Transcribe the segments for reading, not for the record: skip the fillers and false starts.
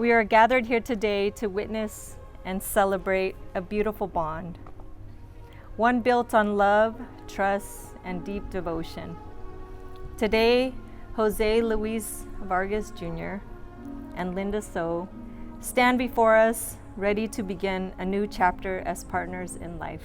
We are gathered here today to witness and celebrate a beautiful bond, one built on love, trust, and deep devotion. Today, Jose Luis Vargas Jr. and Linda So stand before us, ready to begin a new chapter as partners in life.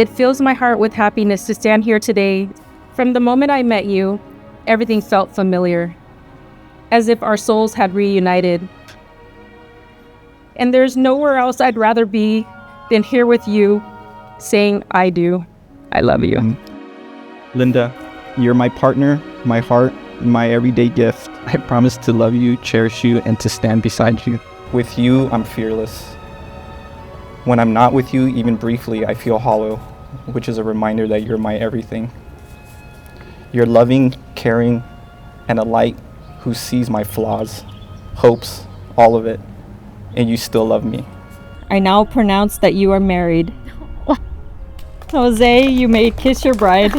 It fills my heart with happiness to stand here today. From the moment I met you, everything felt familiar, as if our souls had reunited. And there's nowhere else I'd rather be than here with you, saying I do. I love you. Linda, you're my partner, my heart, my everyday gift. I promise to love you, cherish you, and to stand beside you. With you, I'm fearless. When I'm not with you, even briefly, I feel hollow, which is a reminder that you're my everything. You're loving, caring, and a light who sees my flaws, hopes, all of it, and you still love me. I now pronounce that you are married. Jose, you may kiss your bride.